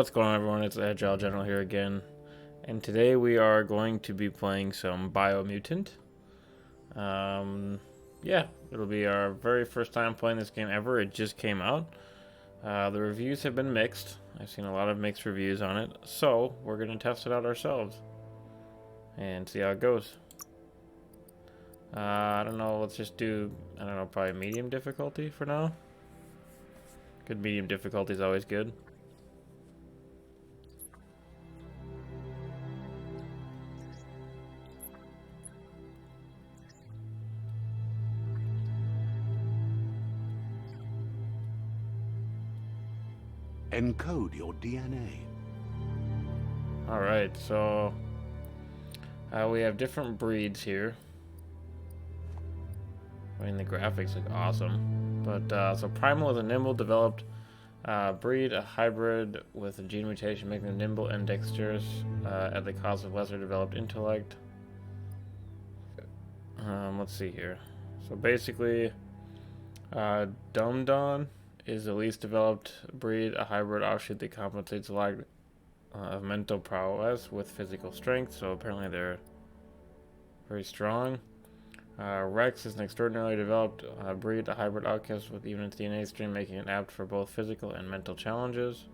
what's going on, everyone? It's AgileGeneral here again, and today we are going to be playing some Biomutant. Yeah, it'll be our very first time playing this game ever. It just came out. The reviews have been mixed. I've seen a lot of mixed reviews on it, so we're going to test it out ourselves and see how it goes. I don't know, let's just do, I don't know, probably medium difficulty for now. Good medium difficulty is always good. Encode your DNA. Alright, so we have different breeds here. I mean, the graphics look awesome. But, so Primal is a nimble developed breed, a hybrid with a gene mutation making them nimble and dexterous at the cost of lesser developed intellect. Let's see here. So basically, Dumdon is the least developed breed, a hybrid offshoot that compensates a lack of mental prowess with physical strength, so apparently they're very strong. Rex is an extraordinarily developed breed, a hybrid outcast with even its DNA stream, making it apt for both physical and mental challenges.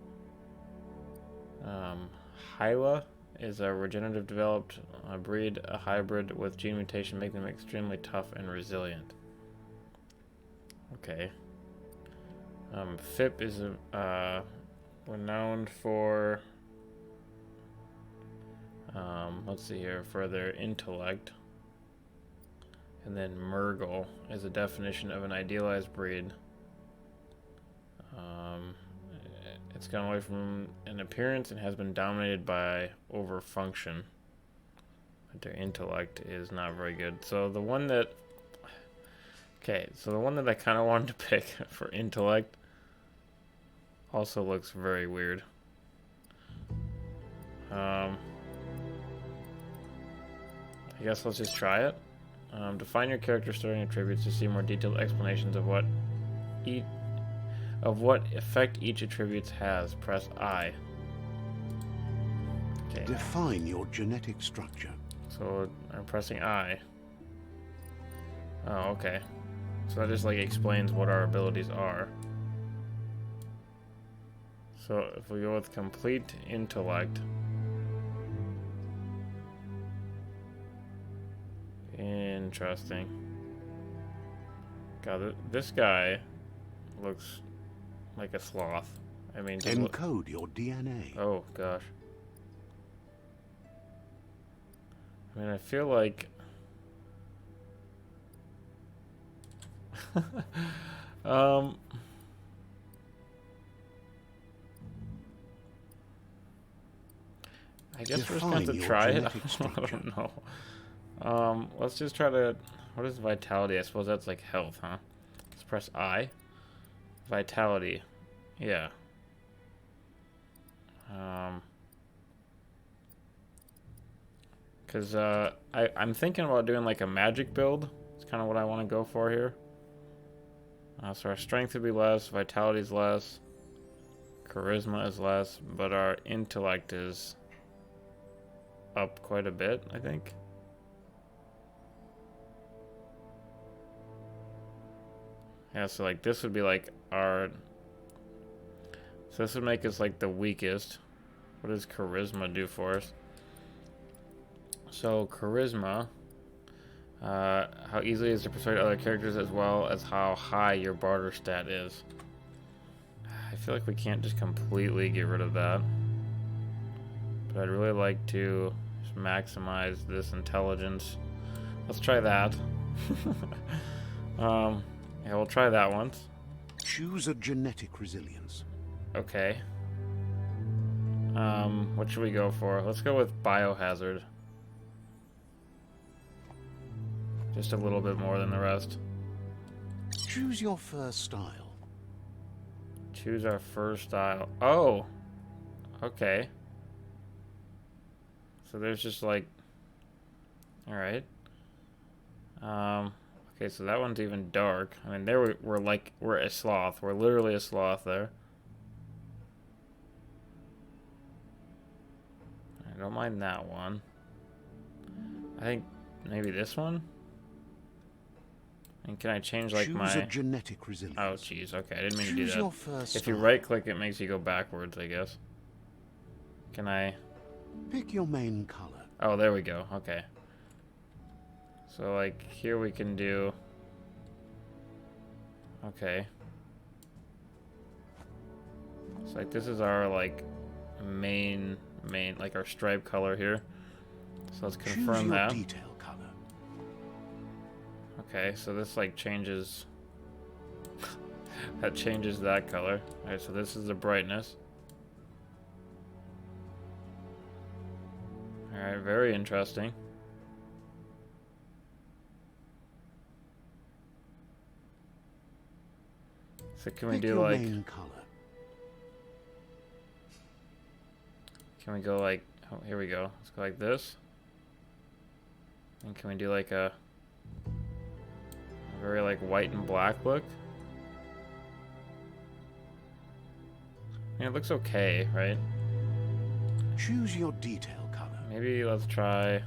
Hyla is a regenerative developed breed, a hybrid with gene mutation, making them extremely tough and resilient. Okay. Fip is renowned for, let's see here, for their intellect. And then Murgle is a definition of an idealized breed. It's gone away from an appearance and has been dominated by overfunction. But their intellect is not very good. So the one that... Okay, so the one that I kind of wanted to pick for intellect also looks very weird. I guess let's just try it. Define your character story and attributes to see more detailed explanations of what effect each attribute has. Press I. Okay. Define your genetic structure. So I'm pressing I. Oh, okay. So that just like explains what our abilities are. So if we go with complete intellect. Interesting. God, this guy looks like a sloth. I mean, encode your DNA. Oh gosh. I mean, I feel like I guess we're just going to try it. I don't know. Let's just try to... What is vitality? I suppose that's like health, huh? Let's press I. Vitality. Yeah. Because I'm thinking about doing like a magic build. It's kind of what I want to go for here. So our strength would be less, vitality is less, charisma is less, but our intellect is up quite a bit, I think. Yeah, so like this would be like our... So this would make us like the weakest. What does charisma do for us? So charisma, how easily is to persuade other characters as well as how high your barter stat is. I feel like we can't just completely get rid of that. But I'd really like to just maximize this intelligence. Let's try that. Yeah, we'll try that once. Choose a genetic resilience. Okay. What should we go for? Let's go with biohazard. Just a little bit more than the rest. Choose your first style. Choose our first style. Oh! Okay. So there's just like... Alright. Okay, so that one's even dark. I mean, there we're a sloth. We're literally a sloth there. I don't mind that one. I think maybe this one? And can I change like Choose a genetic resilience. Oh jeez, okay, I didn't mean to do Choose that. your first If you style. right click, it makes you go backwards, I guess. Can I... Pick your main color. Oh, there we go, okay. So like here we can do... Okay. So like this is our like main like our stripe color here. So let's confirm Choose your that. detail color. Okay, so this like changes that changes that color. Alright, so this is the brightness. Alright, very interesting. So can we Pick do your like main color. can we go like oh, here we go. Let's go like this. And can we do like a very like white and black look? Yeah, it looks okay, right? Choose your detail color. Maybe let's try.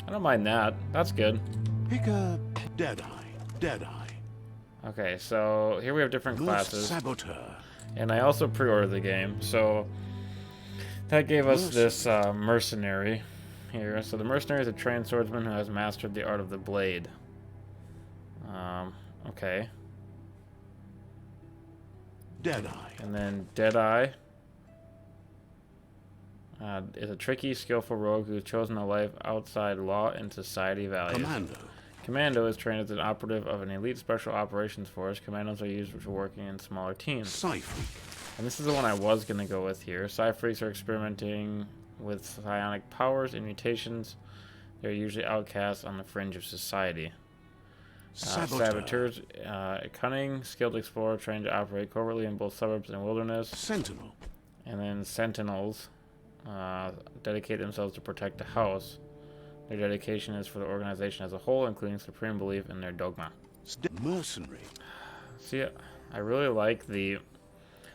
I don't mind that. That's good. Pick a Deadeye. Deadeye. Okay, so here we have different North classes. Saboteur. And I also pre-ordered the game, so that gave us this mercenary here. So the mercenary is a trained swordsman who has mastered the art of the blade. Okay. Deadeye. And then Deadeye is a tricky, skillful rogue who's chosen a life outside law and society values. Commando. Commando is trained as an operative of an elite special operations force. Commandos are used for working in smaller teams. Psy-Freak. And this is the one I was going to go with here. Psy-Freaks are experimenting with psionic powers and mutations. They're usually outcasts on the fringe of society. Saboteurs, cunning, skilled explorer, trained to operate covertly in both suburbs and wilderness. Sentinel. And then Sentinels dedicate themselves to protect the house. Their dedication is for the organization as a whole, including supreme belief in their dogma. Mercenary. See, I really like the...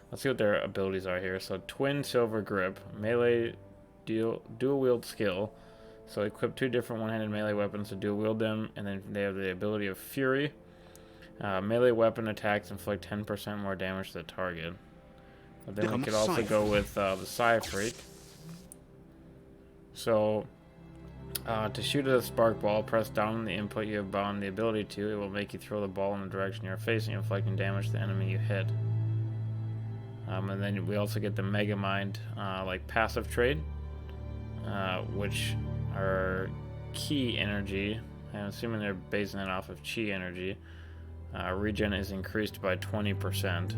Let's see what their abilities are here. So, Twin Silver Grip, melee dual wield skill. So, equip 2 different one-handed melee weapons to dual wield them, and then they have the ability of Fury. Melee weapon attacks inflict 10% more damage to the target. But then we could also go with the Psy-Freak. So, to shoot a spark ball, press down on the input you have bound the ability to. It will make you throw the ball in the direction you're facing, inflicting damage to the enemy you hit. And then we also get the Mega Mind like passive trade, which are Ki energy. I'm assuming they're basing it off of Chi energy. Regen is increased by 20%.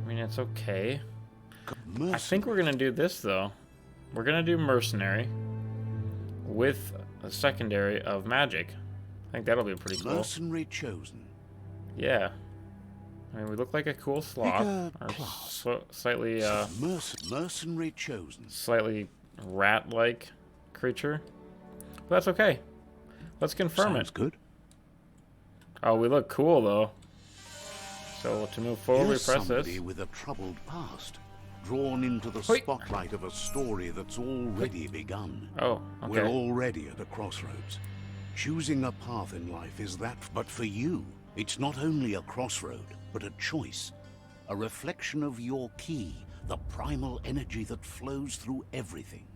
I mean, it's okay. I think we're gonna do this though. We're gonna do Mercenary with a secondary of Magic. I think that'll be pretty cool. Mercenary chosen. Yeah. I mean, we look like a cool sloth, or slightly, mercenary chosen. Slightly rat-like creature. But that's okay. Let's confirm Sounds it. Good. Oh, we look cool though. So to move forward, Here's we press somebody this. with a troubled past, drawn into the Hoi. spotlight of a story that's already begun. Oh, okay. We're already at a crossroads. Choosing a path in life is that, but for you, it's not only a crossroad, but a choice. A reflection of your key, the primal energy that flows through everything.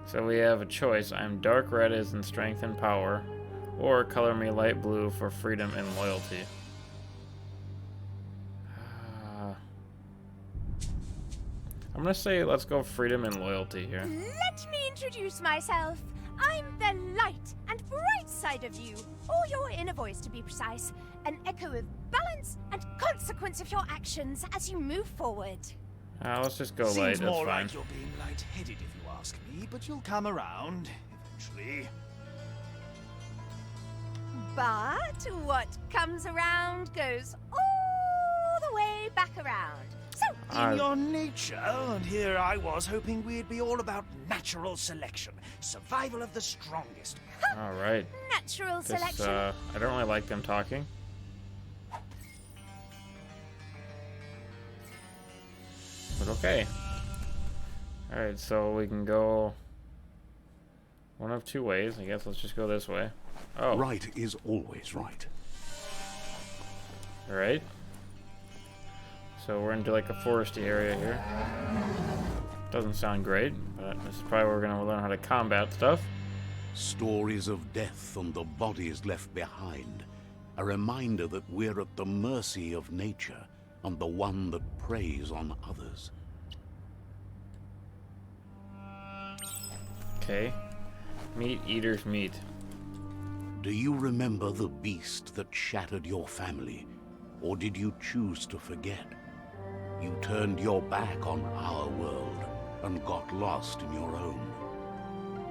So we have a choice. I'm dark red as in strength and power, or color me light blue for freedom and loyalty. I'm gonna say let's go freedom and loyalty here. Let me introduce myself. I'm the light and bright side of you, or your inner voice to be precise, an echo of balance and consequence of your actions as you move forward. Let's just go light, Seems that's more fine. like you're being light-headed if you ask me, but you'll come around eventually. But what comes around goes all the way back around. So, In your nature, and here I was hoping we'd be all about natural selection, survival of the strongest. All right. natural This, selection. I don't really like them talking. But okay. Alright, so we can go one of two ways. I guess let's just go this way. Oh. Right is always right. Alright. So we're into like a foresty area here. Doesn't sound great, but this is probably where we're going to learn how to combat stuff. Stories of death and the bodies left behind. A reminder that we're at the mercy of nature and the one that preys on others. Okay. Meat eaters meat. Do you remember the beast that shattered your family? Or did you choose to forget? You turned your back on our world and got lost in your own.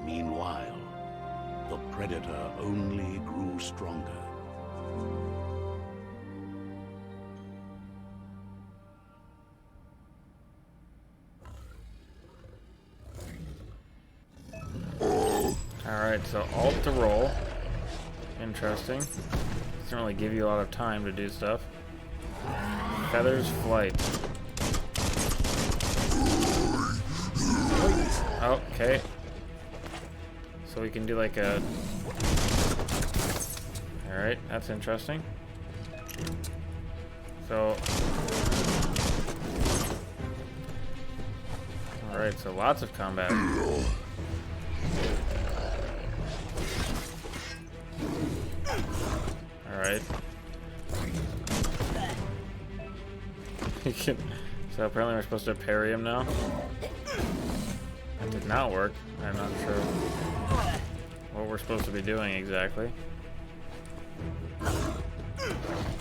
Meanwhile, the predator only grew stronger. Alright, so alt to roll. Interesting. Doesn't really give you a lot of time to do stuff. Feathers flight. Oh, okay. So we can do like a... Alright, that's interesting. So... Alright, so lots of combat. Alright. So apparently we're supposed to parry him now. That did not work. I'm not sure what we're supposed to be doing exactly.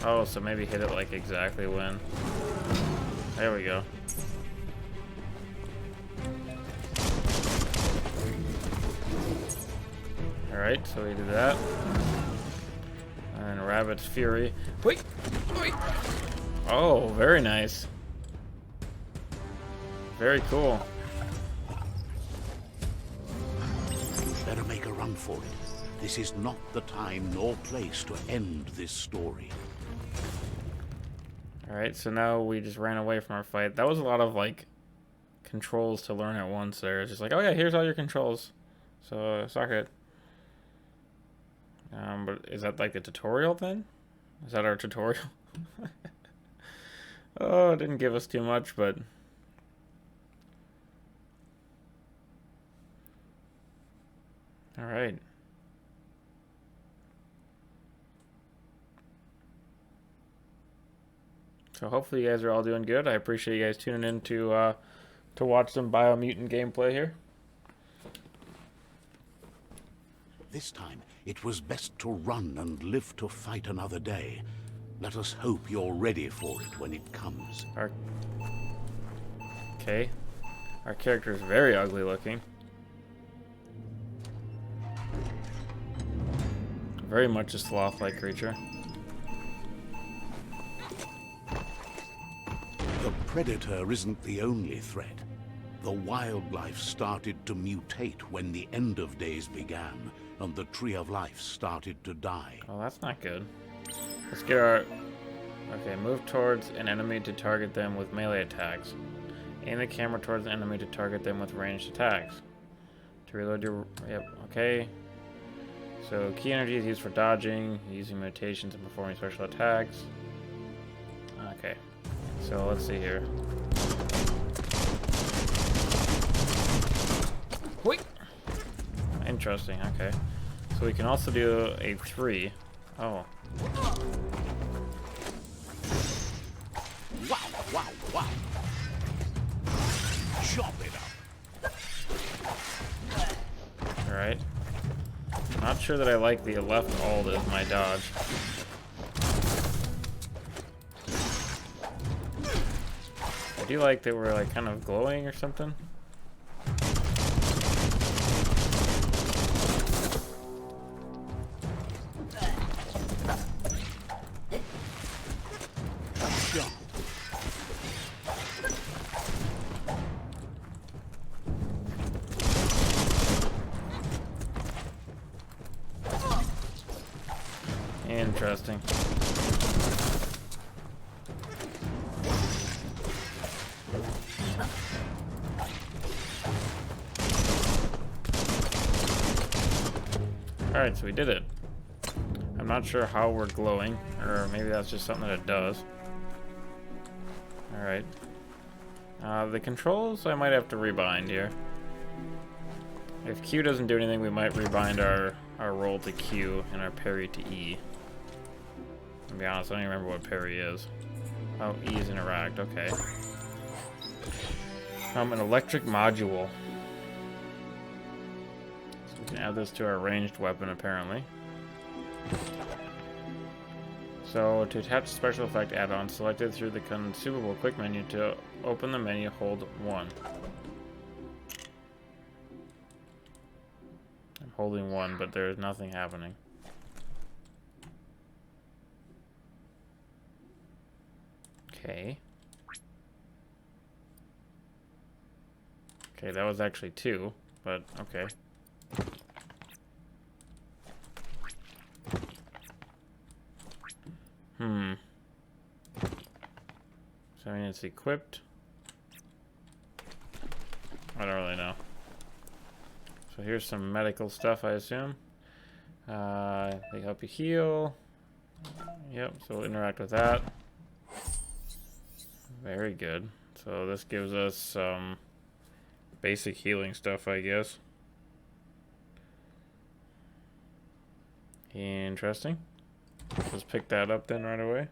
Oh, so maybe hit it like exactly when. There we go. Alright, so we do that. And Rabbit's Fury. Wait! Wait! Oh, very nice. Very cool. Better make a run for it. This is not the time nor place to end this story. Alright, so now we just ran away from our fight. That was a lot of, like, controls to learn at once there. It's just like, oh yeah, here's all your controls. So, suck it. But is that, like, the tutorial then? Is that our tutorial? Oh, it didn't give us too much, but... Alright. So hopefully you guys are all doing good. I appreciate you guys tuning in to watch some Biomutant gameplay here. This time, it was best to run and live to fight another day. Let us hope you're ready for it when it comes. Okay. Our character is very ugly looking. Very much a sloth-like creature. The predator isn't the only threat. The wildlife started to mutate when the end of days began, and the tree of life started to die. Oh, that's not good. Let's get our... Okay, move towards an enemy to target them with melee attacks. Aim the camera towards the enemy to target them with ranged attacks. To reload your... Yep, okay. So, key energy is used for dodging, using mutations, and performing special attacks. Okay. So, let's see here. Wait! Interesting, okay. So we can also do a 3. Oh. Wow, wow, wow. Chop it up. Alright. Not sure that I like the left alt as my dodge. I do like that we're like kind of glowing or something. interesting. Alright, so we did it. I'm not sure how we're glowing, or maybe that's just something that it does. Alright. The controls, I might have to rebind here. If Q doesn't do anything, we might rebind our roll to Q and our parry to E. To be honest, I don't even remember what parry is. Oh, E is interact, okay. An electric module. So we can add this to our ranged weapon, apparently. So, to attach special effect add-on, select it through the consumable quick menu. To open the menu, hold 1. I'm holding 1, but there's nothing happening. Okay. Okay, that was actually 2, but okay. So I mean, it's equipped. I don't really know. So here's some medical stuff, I assume. They help you heal. Yep, so we'll interact with that. Very good. So this gives us some basic healing stuff, I guess. Interesting. Let's pick that up then right away.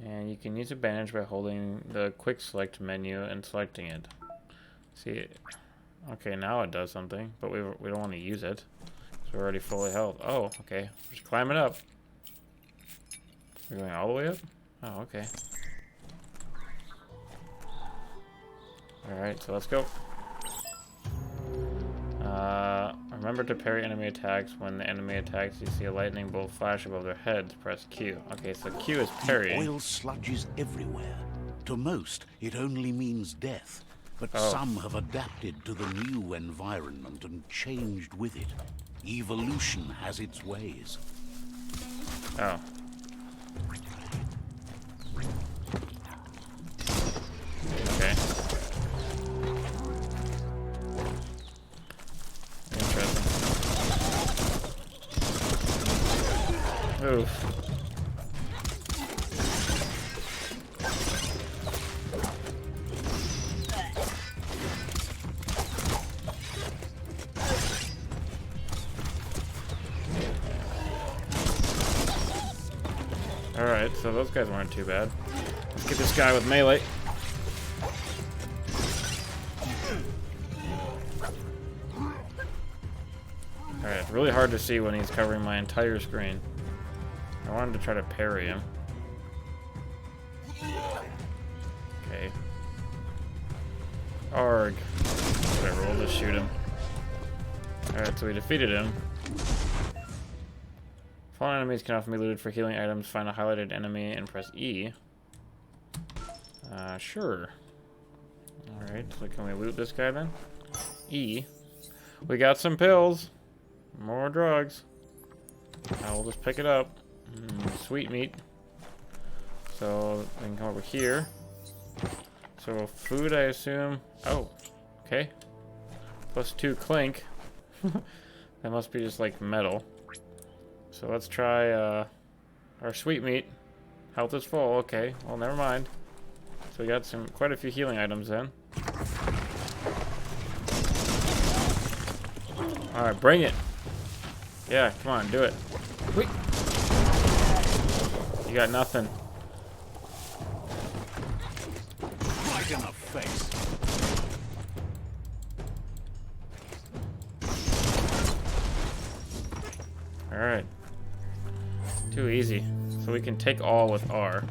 And you can use a bandage by holding the quick select menu and selecting it. See, okay, now it does something, but we don't want to use it. So we're already fully health. Oh, okay. We're just climbing up. We're going all the way up? Oh, okay. Alright, so let's go. Remember to parry enemy attacks. When the enemy attacks, you see a lightning bolt flash above their heads. Press Q. Okay, so Q is parry. The oil sludges everywhere. To most, it only means death. But some have adapted to the new environment and changed with it. Evolution has its ways. Oh. Okay. Interesting. Oof. Alright, so those guys weren't too bad. Let's get this guy with melee. Alright, it's really hard to see when he's covering my entire screen. I wanted to try to parry him. Okay. Arg. Whatever, we'll just shoot him. Alright, so we defeated him. Fallen enemies can often be looted for healing items. Find a highlighted enemy and press E. Sure. Alright, so can we loot this guy then? E. We got some pills. More drugs. We'll just pick it up. Sweet meat. So we can come over here. So food, I assume. Oh, okay. +2 clink. That must be just like metal. So let's try our sweet meat. Health is full. Okay, well, never mind. So we got quite a few healing items then. All right, bring it. Yeah, come on, do it. Wait. You got nothing. Right in the face. All right. Too easy. So we can take all with R.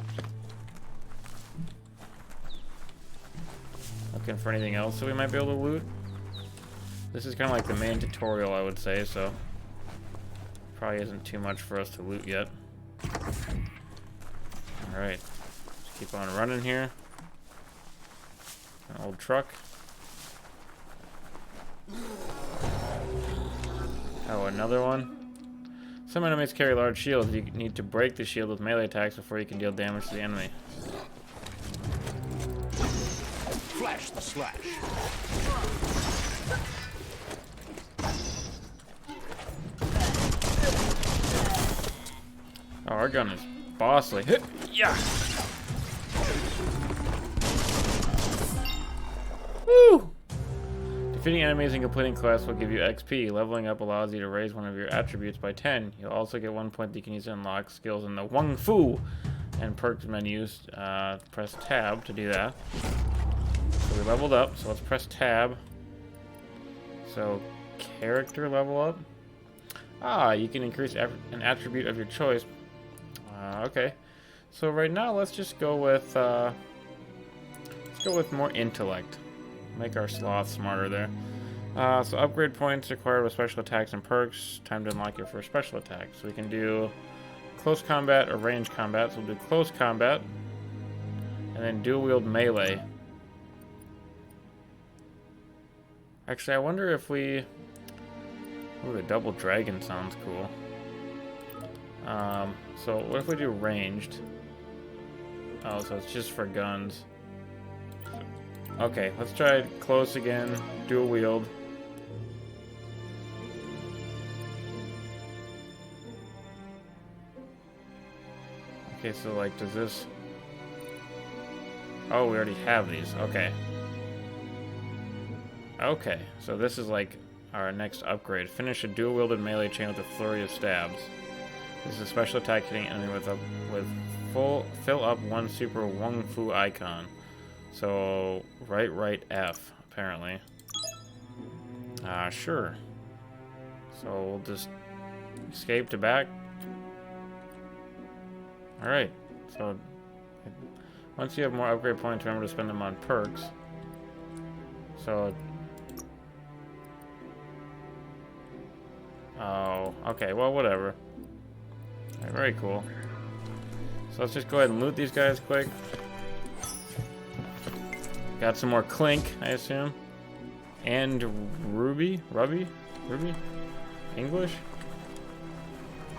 Looking for anything else that we might be able to loot. This is kind of like the main tutorial, I would say, so probably isn't too much for us to loot yet. Alright. Just keep on running here. An old truck. Oh, another one? Some enemies carry large shields. You need to break the shield with melee attacks before you can deal damage to the enemy. Flash the slash. Oh, our gun is bossly. Yeah. Woo! Defeating enemies and completing quests will give you XP. Leveling up allows you to raise one of your attributes by 10. You'll also get 1 point that you can use to unlock skills in the Wung Fu and perks menus. Press tab to do that. So we leveled up, so let's press tab. So, character level up. Ah, you can increase an attribute of your choice. Okay. So right now, let's just go with more intellect. Make our sloth smarter there. So upgrade points acquired with special attacks and perks. Time to unlock your first special attack. So we can do close combat or range combat. So we'll do close combat. And then dual wield melee. Actually, I wonder if we... Ooh, the double dragon sounds cool. So what if we do ranged? Oh, so it's just for guns. Okay, let's try close again, dual wield. Okay, so like, does this... Oh, we already have these, okay. Okay, so this is like our next upgrade. Finish a dual-wielded melee chain with a flurry of stabs. This is a special attack hitting enemy with fill up one super Wung Fu icon. So, right F, apparently. Sure. So, we'll just escape to back. Alright, so once you have more upgrade points, remember to spend them on perks. So, oh, okay, well, whatever. Alright, very cool. So let's just go ahead and loot these guys quick. Got some more Clink, I assume. And Ruby? English?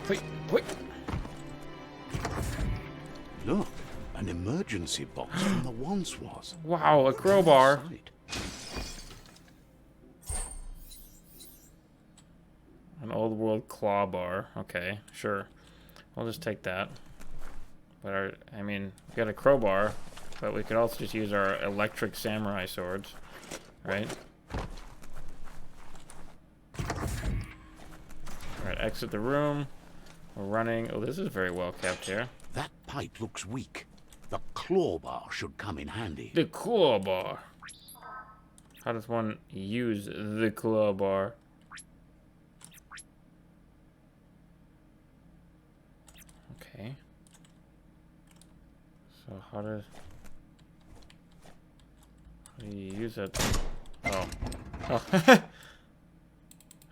Wait. Look, an emergency box from the once was. Wow, a crowbar. An old world claw bar. Okay, sure. I'll just take that. But I mean, we got a crowbar, but we could also just use our electric samurai swords, right? Alright, exit the room. We're running. Oh, this is very well kept here. That pipe looks weak. The claw bar should come in handy. The claw bar. How does one use the claw bar? Okay. So how do you use it? Oh.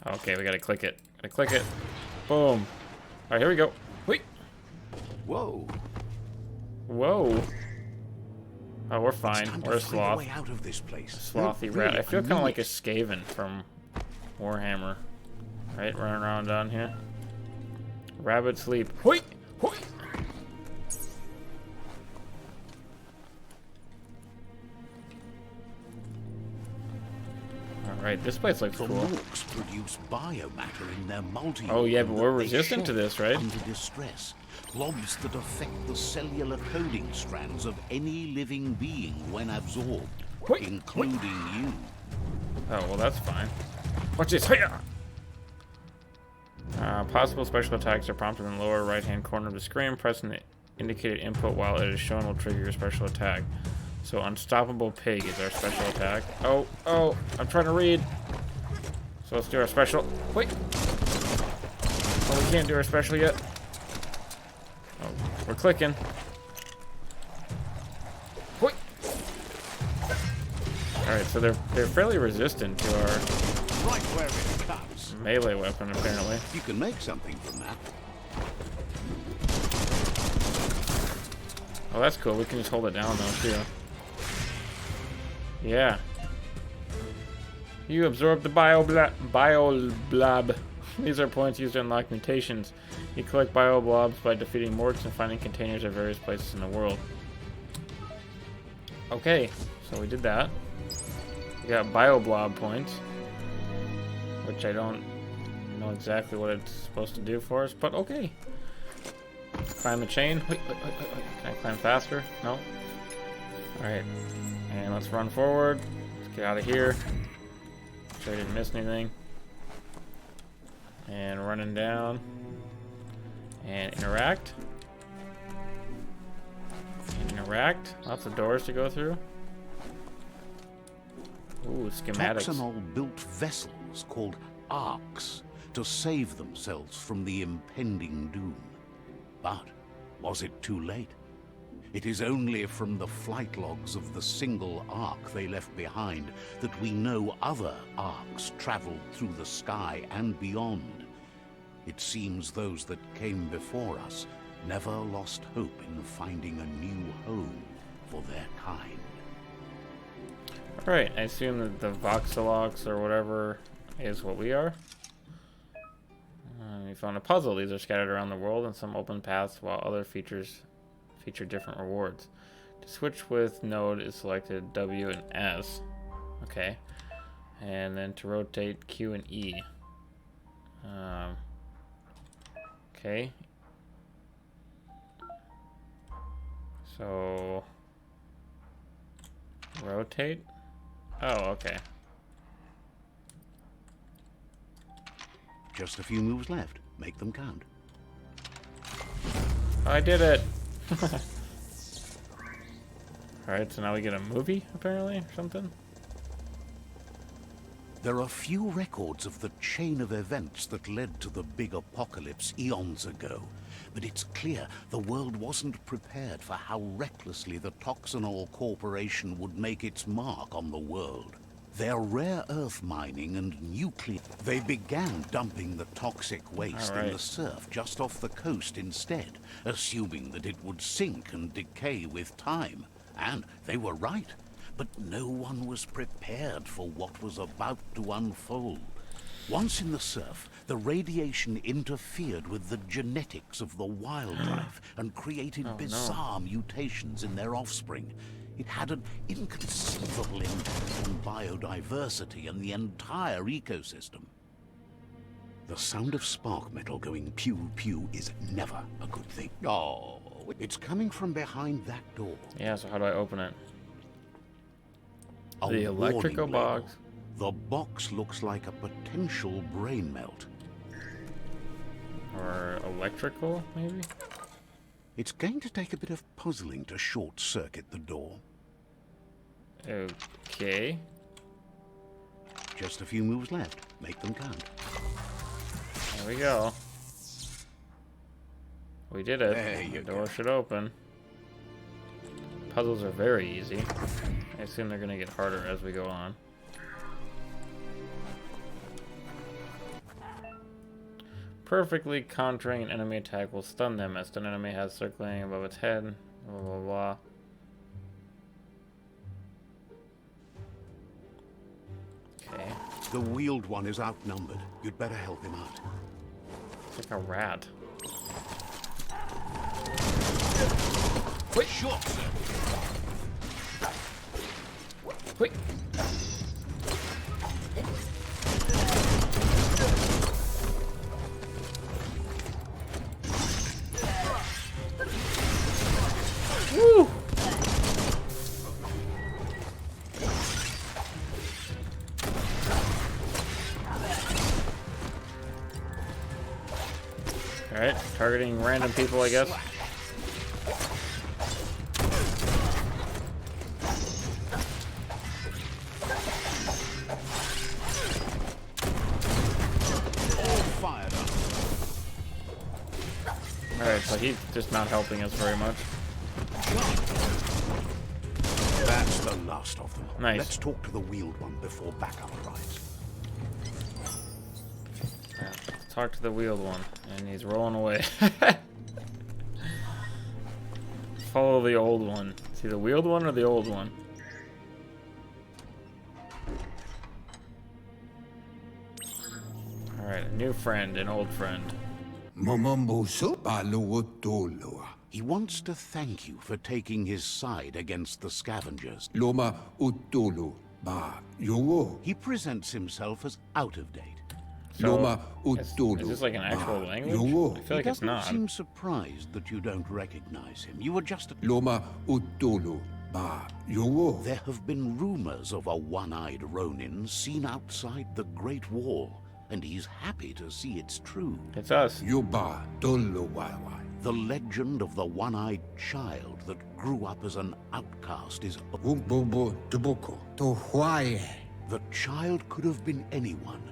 Okay, we gotta click it. Boom. Alright, here we go. Wait. Whoa. Oh, we're fine. We're a sloth. Way out of this place. Slothy rat. I feel kind of like a Skaven from Warhammer. Right, running around down here. Rabbit sleep. Hoi! Alright, this place looks cool. Orcs produce biomatter in their multi. Oh yeah, but we're resistant to this, right? Under distress. Blobs that affect the cellular coding strands of any living being when absorbed, including you. Oh, well, that's fine. Watch this. Hiya! Possible special attacks are prompted in the lower right-hand corner of the screen. Pressing the indicated input while it is shown will trigger your special attack. So, Unstoppable Pig is our special attack. Oh, I'm trying to read. So, let's do our special. Wait. Oh, we can't do our special yet. Oh, we're clicking. Wait. Alright, so they're fairly resistant to our right where it comes. Melee weapon, apparently. You can make something from that. Oh, that's cool. We can just hold it down, though, too. Yeah. You absorb the bio blob. These are points used to unlock mutations. You collect bioblobs by defeating morts and finding containers at various places in the world. Okay, so we did that. We got bioblob points, which I don't know exactly what it's supposed to do for us, but okay. Climb the chain. Wait. Can I climb faster? No. Alright. And let's run forward. Let's get out of here. Make sure I didn't miss anything. And running down. And interact. And interact. Lots of doors to go through. Ooh, schematics. Toxanol built vessels called arcs to save themselves from the impending doom. But was it too late? It is only from the flight logs of the single arc they left behind that we know other arcs traveled through the sky and beyond. It seems those that came before us never lost hope in finding a new home for their kind. Alright, I assume that the Voxelox or whatever is what we are. We found a puzzle. These are scattered around the world in some open paths, while other features feature different rewards. To switch with node is selected W and S. Okay. And then to rotate Q and E. Okay. So rotate. Oh, okay. Just a few moves left. Make them count. I did it! Alright, so now we get a movie, apparently, or something? There are few records of the chain of events that led to the big apocalypse eons ago, but it's clear the world wasn't prepared for how recklessly the Toxanol Corporation would make its mark on the world. Their rare earth mining and nuclear... They began dumping the toxic waste in the surf just off the coast instead, assuming that it would sink and decay with time. And they were right. But no one was prepared for what was about to unfold. Once in the surf, the radiation interfered with the genetics of the wildlife and created bizarre mutations in their offspring. It had an inconceivable impact on biodiversity and the entire ecosystem. The sound of spark metal going pew-pew is never a good thing. Oh, it's coming from behind that door. Yeah, so how do I open it? A The electrical warning label. box. The box looks like a potential brain melt. Or electrical, maybe? It's going to take a bit of puzzling to short-circuit the door. Okay. Just a few moves left. Make them count. There we go. We did it. There you The door go. should open. Puzzles are very easy. I assume they're going to get harder as we go on. Perfectly countering an enemy attack will stun them. A stun enemy has circling above its head. Blah, blah, blah. Okay. The wheeled one is outnumbered. You'd better help him out. It's like a rat. Wait, short, sir. Wait. Woo! Alright, targeting random people, I guess. Fired up. Alright, so he's just not helping us very much. That's the last of them. Nice. Let's talk to the wheeled one before backup arrives. Yeah, let's talk to the wheeled one, and he's rolling away. Follow the old one. See the wheeled one or the old one? The Alright, New friend, an old friend. He wants to thank you for taking his side against the scavengers. Loma utulu ba yowo. He presents himself as out of date. Loma Is utulu. this like an actual language? yowo. I feel like He it's doesn't not. seem surprised that you don't recognize him. You were just a... Loma utulu ba yowo. There have been rumors of a one-eyed Ronin seen outside the Great Wall, and he's happy to see it's true. It's us. Yuba tolo waiwai. The legend of the one-eyed child that grew up as an outcast is... Umbobo toboko. To huaye. The child could have been anyone,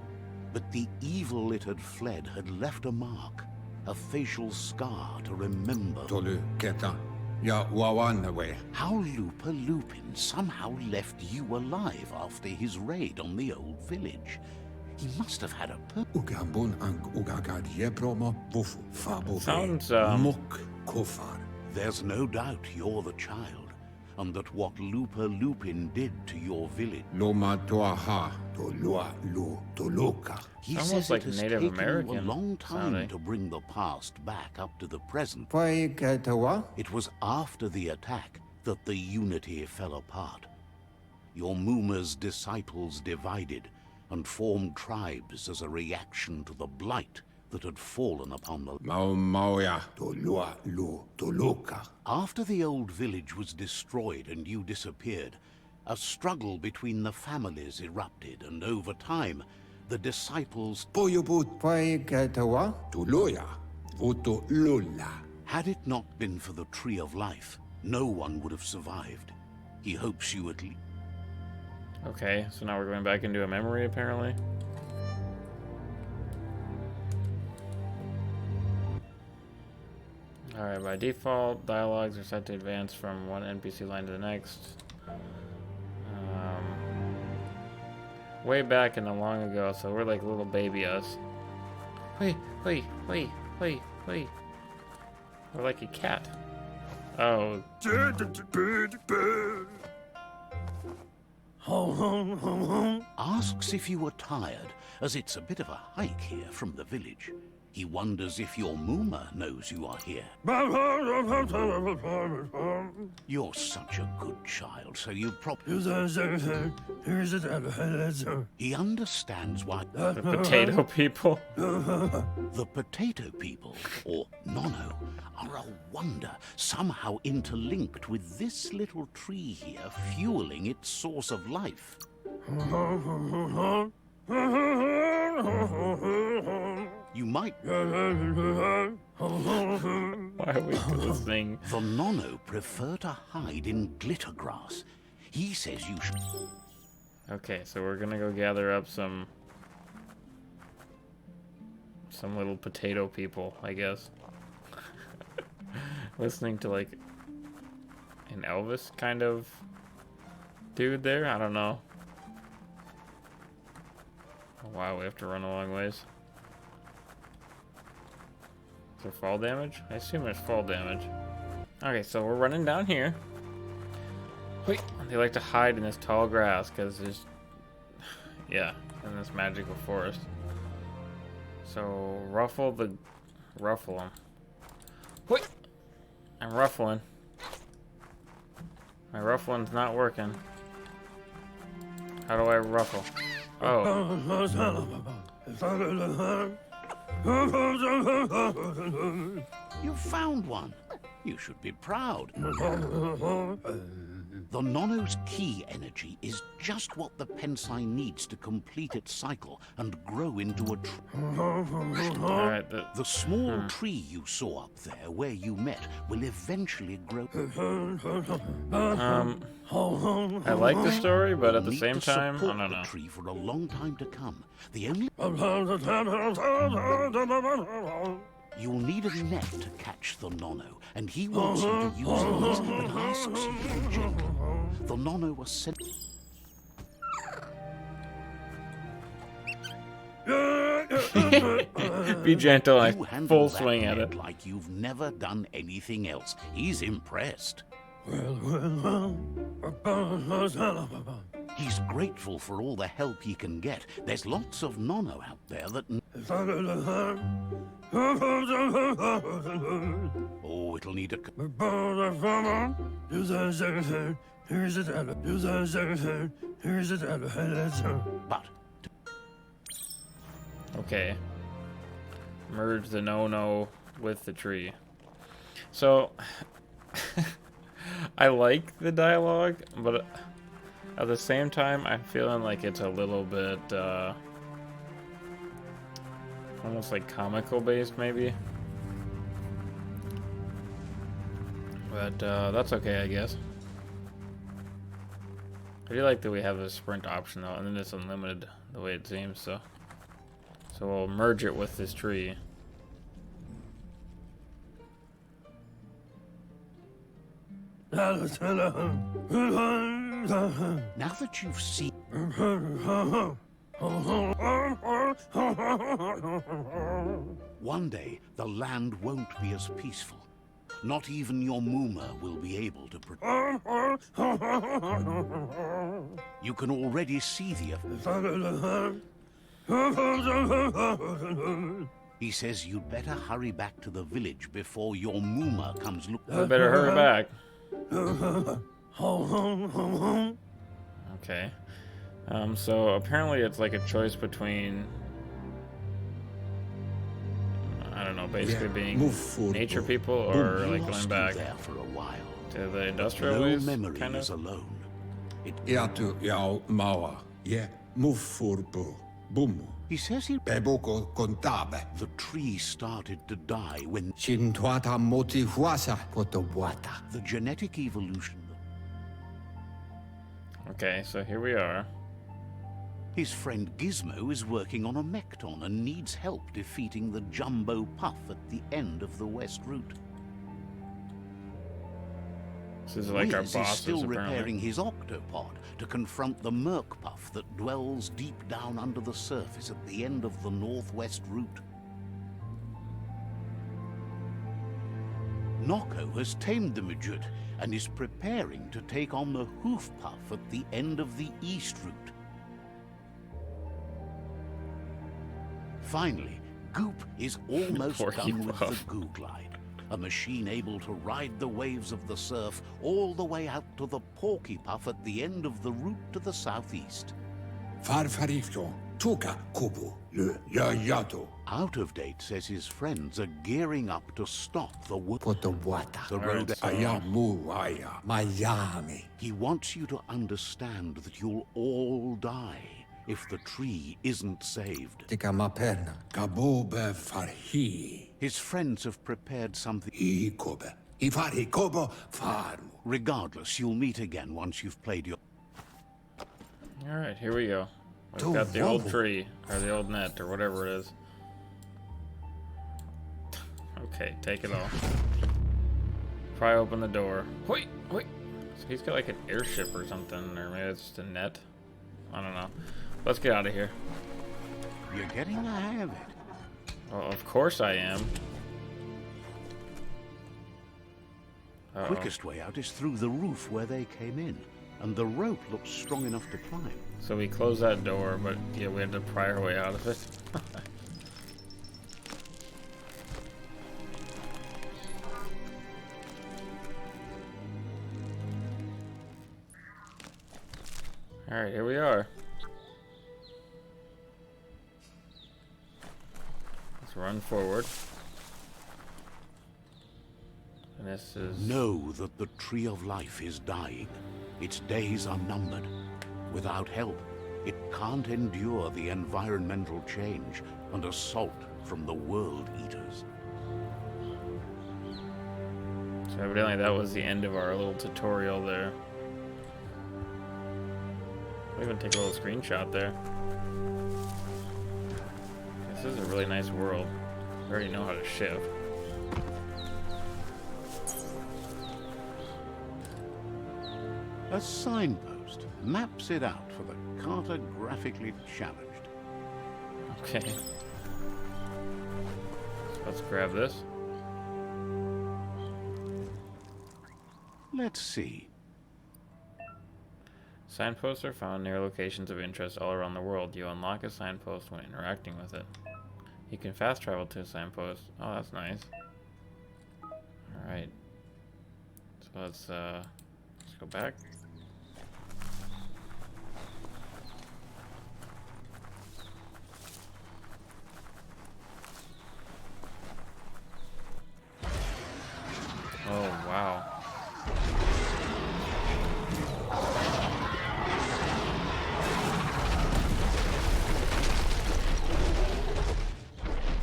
but the evil it had fled had left a mark, a facial scar to remember. Tolu keta. Ya wawanawe. How Lupa Lupin somehow left you alive after his raid on the old village. He must have had a Ugambun ang ugagad yepromo bufu fabo. Sounds, muk kofar. There's no doubt you're the child, and that what Lupa Lupin did to your village. Loma toaha to lua lu to loka. He Almost says like it has Native taken you American a long time sounding. to bring the past back up to the present. Pai ketawa. It was after the attack that the unity fell apart. Your Muma's disciples divided and formed tribes as a reaction to the blight that had fallen upon the... Mao maoya to lua lu to loka. After the old village was destroyed and you disappeared, a struggle between the families erupted, and over time, the disciples... Poyobut pai ketawa to loya. Uto lula. Had it not been for the Tree of Life, no one would have survived. He hopes you at least... Okay, so now we're going back into a memory, apparently. Alright, by default, dialogues are set to advance from one NPC line to the next. Way back in the long ago, so we're like little baby us. Wait. We're like a cat. Oh. Asks if you were tired, as it's a bit of a hike here from the village. He wonders if your Muma knows you are here. You're such a good child, so you probably... He understands why... The potato people. The potato people, or Nono, are a wonder, somehow interlinked with this little tree here, fueling its source of life. You might... Why are we listening? The Nono prefer to hide in glitter grass. He says you should... Okay, so we're gonna go gather up some little potato people, I guess. Listening to like an Elvis kind of dude there? I don't know. Oh, wow, we have to run a long ways. Is there fall damage? I assume there's fall damage. Okay, so we're running down here. Wait, they like to hide in this tall grass because there's, yeah, in this magical forest. So ruffle them. Wait, I'm ruffling. My ruffling's not working. How do I ruffle? Oh. You found one. You should be proud. The Nono's key energy is just what the Pensai needs to complete its cycle and grow into a tree. Alright, The small tree you saw up there where you met will eventually grow. I like the story, but at the Need same to time, I support don't the know. tree for a long time to come. The only... You'll need a net to catch the Nono, and he wants you to use these, but asks you to be gentle. The Nono was sent... Be gentle, I You handle full that swing at net it. like you've never done anything else. He's impressed. He's grateful for all the help he can get. There's lots of nono out there that... Oh, it'll need a... But... Okay. Merge the no-no with the tree. So, I like the dialogue, but at the same time, I'm feeling like it's a little bit, almost like comical based, maybe. But, that's okay, I guess. I do like that we have a sprint option, though, and then it's unlimited, the way it seems, so. So we'll merge it with this tree. Now that you've seen... One day, the land won't be as peaceful. Not even your Muma will be able to protect. You can already see the... He says you'd better hurry back to the village before your Muma comes look... We better hurry back. Okay. So apparently it's like a choice between... I don't know, basically being nature people or like going back there for a while. To the industrial No ways, memory kind is of. alone. Iatu iau maua. Ye mufurbu. Bumu. He says he... Beboko kontabe. The tree started to die when Shintuata moti huasa potobuata. the genetic evolution... Okay, so here we are. His friend Gizmo is working on a Mekton and needs help defeating the Jumbo Puff at the end of the West Route. This is like our Wiz is bosses, still apparently. repairing his octopod to confront the Merc Puff that dwells deep down under the surface at the end of the Northwest Route. Noko has tamed the midget and is preparing to take on the Hoof Puff at the end of the East Route. Finally, Goop is almost Porky done with Puff. the Goo Glide, a machine able to ride the waves of the surf all the way out to the Porky Puff at the end of the route to the southeast. Farfarifto. Tuka kubu. Le yayato. Out of Date says his friends are gearing up to stop the Potobuata. the road. Ayamu aya. Miami. He wants you to understand that you'll all die if the tree isn't saved. Tika maperna. Kabobe farhi. His friends have prepared something. Ikobe. Ifari kobo farmu. Regardless, you'll meet again once you've played your... Alright, here we go. We've got the old tree, or the old net, or whatever it is. Okay, take it off. Pry open the door. Wait, wait. So he's got like an airship or something, or maybe it's just a net. I don't know. Let's get out of here. You're getting the hang of it. Well, of course I am. Uh-oh. Quickest way out is through the roof where they came in, and the rope looks strong enough to climb. So we closed that door, but yeah, we had to pry our way out of it. Alright, here we are. Let's run forward. And this is... Know that the Tree of Life is dying. Its days are numbered. Without help, it can't endure the environmental change and assault from the World Eaters. So evidently that was the end of our little tutorial there. I'll even take a little screenshot there. This is a really nice world. I already know how to shift. A signpost maps it out for the cartographically challenged. Okay. So let's grab this. Let's see. Signposts are found near locations of interest all around the world. You unlock a signpost when interacting with it. You can fast travel to a signpost. Oh, that's nice. Alright. So let's go back. Oh, wow.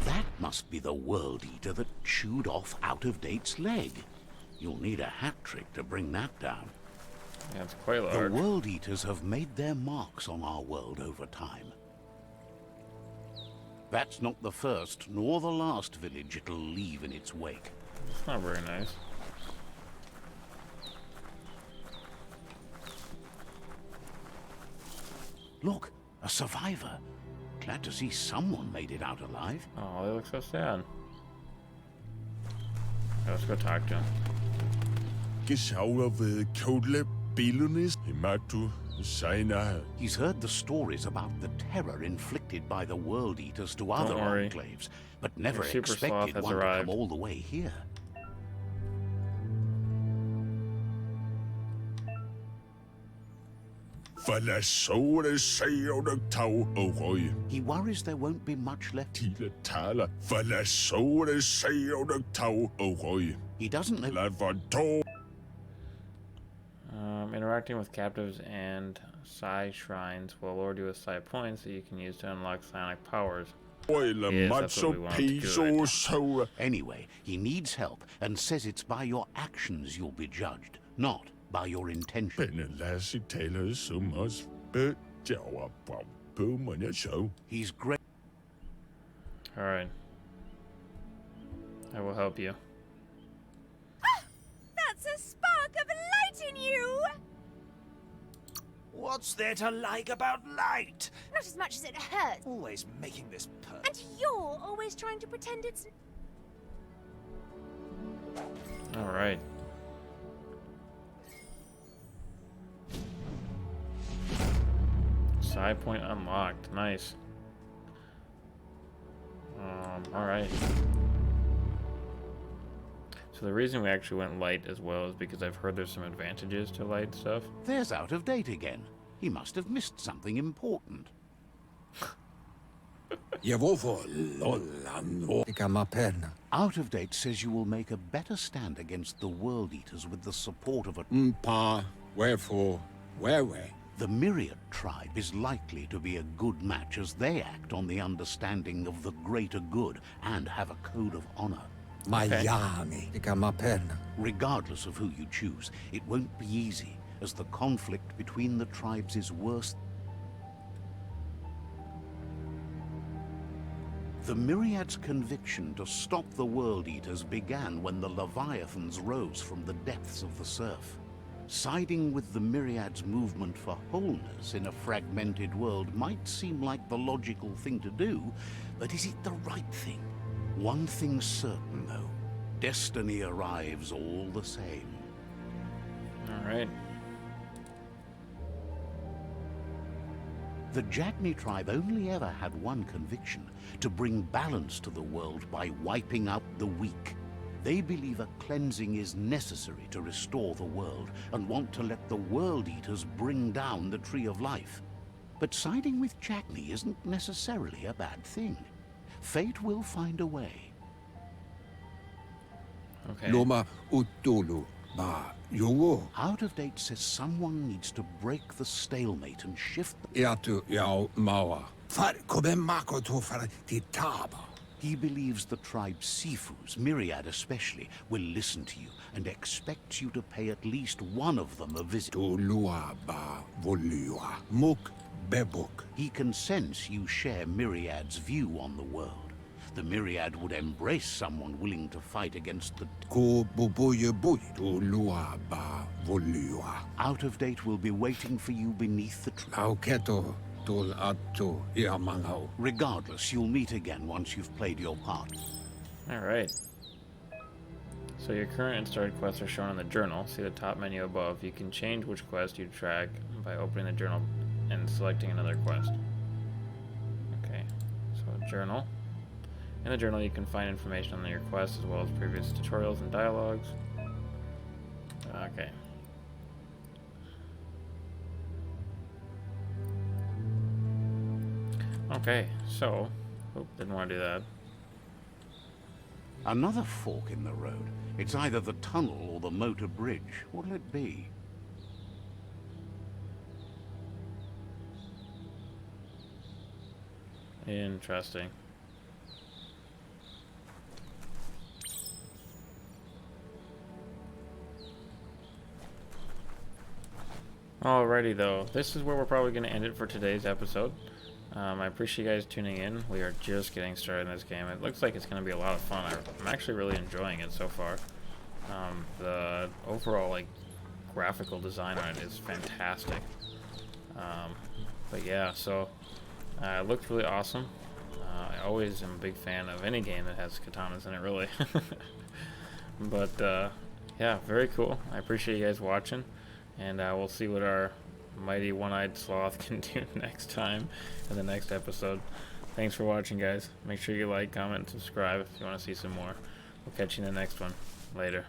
That must be the World Eater that chewed off Out-of-Date's leg. You'll need a hat trick to bring that down. Yeah, it's quite The large. World Eaters have made their marks on our world over time. That's not the first nor the last village it'll leave in its wake. It's not very nice. Look, a survivor. Glad to see someone made it out alive. Oh, they look so sad. Let's go talk to him. Gesauer ved Kodle Bilunis Himatu Saina. He's heard the stories about the terror inflicted by the World Eaters to other worry. enclaves, but never Your super sloth expected has one to arrived. come all the way here. Falasore sager tau orøje. He worries there won't be much left. Tile taler. Falasore sager tau orøje. He doesn't know. Lavador. Interacting with captives and psi shrines will award you with psi points that you can use to unlock psionic powers. Oile Yes, that's what we matso want to do, piso right? saura. Anyway, he needs help and says it's by your actions you'll be judged, not by your intention. Benne lassi taler som os bejager på man så. He's great. Alright. I will help you. That's a spark of light in you! What's there to like about light? Not as much as it hurts. Always making this purr. And you're always trying to pretend it's... Alright. Psi point unlocked. Nice. Alright. So the reason we actually went light as well is because I've heard there's some advantages to light stuff. There's Out-of-Date again. He must have missed something important. Jeg hvorfor lolla Ika maperna. Out-of-Date says you will make a better stand against the World Eaters with the support of a... Mpa, wherefore, where? The Myriad tribe is likely to be a good match as they act on the understanding of the greater good and have a code of honor. Miami. Ika maperna. Regardless of who you choose, it won't be easy, as the conflict between the tribes is worse. The Myriad's conviction to stop the World Eaters began when the Leviathans rose from the depths of the surf. Siding with the Myriad's movement for wholeness in a fragmented world might seem like the logical thing to do, but is it the right thing? One thing's certain, though. Destiny arrives all the same. Alright. The Jagni tribe only ever had one conviction, to bring balance to the world by wiping out the weak. They believe a cleansing is necessary to restore the world, and want to let the World Eaters bring down the Tree of Life. But siding with Jagni isn't necessarily a bad thing. Fate will find a way. Okay. Loma utulu. Ba yogo. Out-of-Date says someone needs to break the stalemate and shift the... Iatu yao mawa. Far kobe mako to far titaba. He believes the tribe's Sifus, Myriad especially, will listen to you and expects you to pay at least one of them a visit. To lua ba volua. Muk bebuk. He can sense you share Myriad's view on the world. The Myriad would embrace someone willing to fight against the... Ko bubuye buy. To lua ba volua. Out-of-Date will be waiting for you beneath the tree. Auketo tul atu iamangau. Regardless, you'll meet again once you've played your part. Alright. So your current and started quests are shown in the journal. See the top menu above. You can change which quest you track by opening the journal and selecting another quest. Okay, so journal. In the journal you can find information on your quests as well as previous tutorials and dialogues. Okay. Okay, so... Oop, didn't want to do that. Another fork in the road. It's either the tunnel or the motor bridge. What'll it be? Interesting. Alrighty though, this is where we're probably going to end it for today's episode. I appreciate you guys tuning in. We are just getting started in this game. It looks like it's going to be a lot of fun. I'm actually really enjoying it so far. The overall like graphical design on it is fantastic. But yeah, so it looked really awesome. I always am a big fan of any game that has katanas in it, really. But yeah, very cool. I appreciate you guys watching, and we'll see what our mighty one-eyed sloth can do next time in the next episode. Thanks for watching, guys. Make sure you like, comment, and subscribe if you want to see some more. We'll catch you in the next one. Later.